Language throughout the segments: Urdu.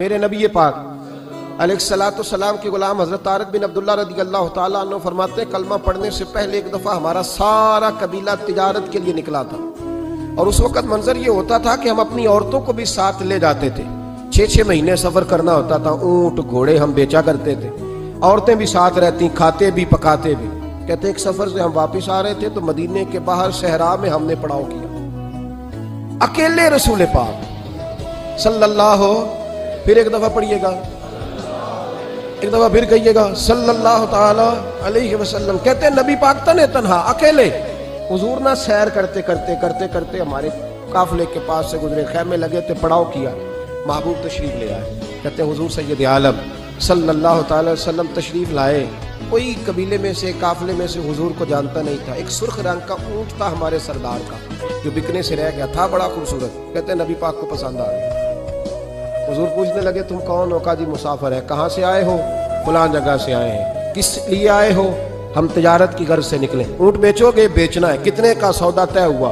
میرے نبی پاک علیہ السلام کے غلام حضرت طارق بن عبداللہ رضی اللہ تعالیٰ عنہ فرماتے ہیں کلمہ پڑھنے سے پہلے ایک دفعہ ہمارا سارا قبیلہ تجارت کے لیے نکلا تھا، اور اس وقت منظر یہ ہوتا تھا کہ ہم اپنی عورتوں کو بھی ساتھ لے جاتے تھے۔ 6 مہینے سفر کرنا ہوتا تھا، اونٹ گھوڑے ہم بیچا کرتے تھے، عورتیں بھی ساتھ رہتی، کھاتے بھی پکاتے بھی۔ کہتے ایک سفر سے ہم واپس آ رہے تھے تو مدینے کے باہر صحرا میں ہم نے پڑاؤ کیا، اکیلے رسول پاک صلی اللہ پھر ایک دفعہ پڑھیے گا، ایک دفعہ پھر کہیے گا صلی اللہ تعالی علیہ وسلم۔ کہتے ہیں نبی پاک تنہا اکیلے حضور نہ سیر کرتے ہمارے قافلے کے پاس سے گزرے، خیمے لگے تھے، پڑاؤ کیا، محبوب تشریف لے آئے۔ کہتے ہیں حضور سید عالم صلی اللہ تعالی وسلم تشریف لائے، کوئی قبیلے میں سے قافلے میں سے حضور کو جانتا نہیں تھا۔ ایک سرخ رنگ کا اونٹ تھا ہمارے سردار کا جو بکنے سے رہ گیا تھا، بڑا خوبصورت۔ کہتے ہیں نبی پاک کو پسند آ گیا۔ حضور پوچھنے لگے تم کون ہو؟ کہا جی مسافر ہے۔ کہاں سے آئے ہو؟ فلاں جگہ سے آئے ہیں۔ کس لیے آئے ہو؟ ہم تجارت کی غرض سے نکلے۔ اونٹ بیچو گے؟ بیچنا ہے۔ کتنے کا سودا طے ہوا؟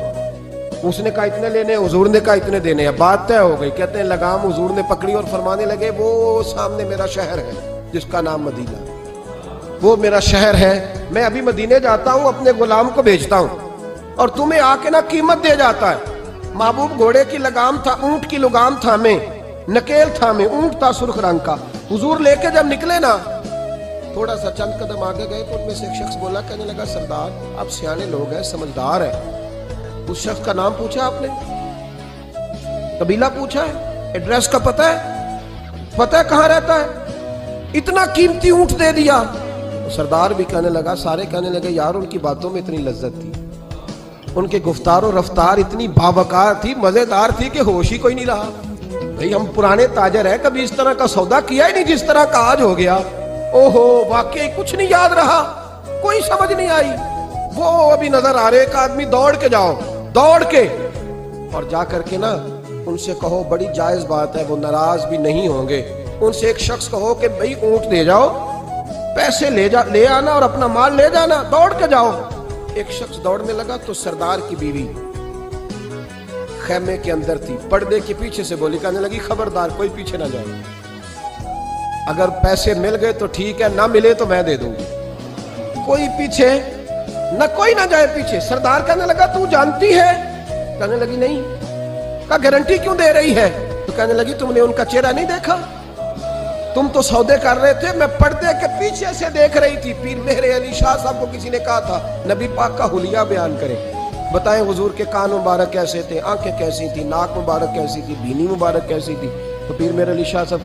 اس نے کہا اتنے لینے، حضور نے کہا اتنے دینے ہیں، بات طے ہو گئی۔ کہتے ہیں لگام حضور نے پکڑی اور فرمانے لگے وہ سامنے میرا شہر ہے جس کا نام مدینہ، وہ میرا شہر ہے، میں ابھی مدینے جاتا ہوں، اپنے غلام کو بھیجتا ہوں اور تمہیں آ کے نہ قیمت دے جاتا ہے۔ محبوب گھوڑے کی لگام تھا، اونٹ کی لگام تھا، میں نکیل تھا، میں اونٹ تھا سرخ رنگ کا۔ حضور لے کے جب نکلے نا، تھوڑا سا چند قدم آگے گئے تو ان میں سے ایک شخص بولا، کہنے لگا سردار آپ سیانے لوگ ہیں، سمجھدار ہیں، اس شخص کا نام پوچھا آپ نے؟ قبیلہ پوچھا ہے؟ ایڈریس کا پتہ ہے کہاں رہتا ہے؟ اتنا قیمتی اونٹ دے دیا۔ سردار بھی کہنے لگا، سارے کہنے لگے یار ان کی باتوں میں اتنی لذت تھی، ان کے گفتار و رفتار اتنی باوقار تھی، مزیدار تھی کہ ہوش ہی کوئی نہیں رہا۔ بھئی ہم پرانے تاجر ہیں، کبھی اس طرح کا سودا کیا ہی نہیں جس طرح کا آج ہو گیا۔ اوہو واقعی کچھ نہیں یاد رہا، کوئی سمجھ نہیں آئی۔ وہ ابھی نظر آ رہے ایک آدمی، دوڑ کے جاؤ، دوڑ کے اور جا کر کے نا ان سے کہو بڑی جائز بات ہے، وہ ناراض بھی نہیں ہوں گے۔ ان سے ایک شخص کہو کہ بھئی اونٹ دے جاؤ، پیسے لے آنا اور اپنا مال لے جانا، دوڑ کے جاؤ۔ ایک شخص دوڑنے لگا تو سردار کی بیوی خیمے کے اندر تھی، پردے کے پیچھے سے بولی، کہنے لگی خبردار کوئی پیچھے نہ جائے، اگر پیسے مل گئے تو ٹھیک ہے، نہ ملے تو میں دے دوں گی، کوئی پیچھے نہ، کوئی نہ جائے پیچھے۔ سردار کہنے لگا تو جانتی ہے؟ کہنے لگی نہیں۔ کہا گارنٹی کیوں دے رہی ہے؟ تو کہنے لگی تم نے ان کا چہرہ نہیں دیکھا؟ تم تو سودے کر رہے تھے، میں پردے کے پیچھے سے دیکھ رہی تھی۔ پیر مہر علی شاہ صاحب کو کسی نے کہا تھا نبی پاک کا حلیہ بیان کرے، بتائیں حضور کے کان مبارک کیسے تھے، آنکھیں کیسی تھی، ناک مبارک کیسی تھی، بینی مبارک کیسی تھی۔ تو پیر مہر علی شاہ صاحب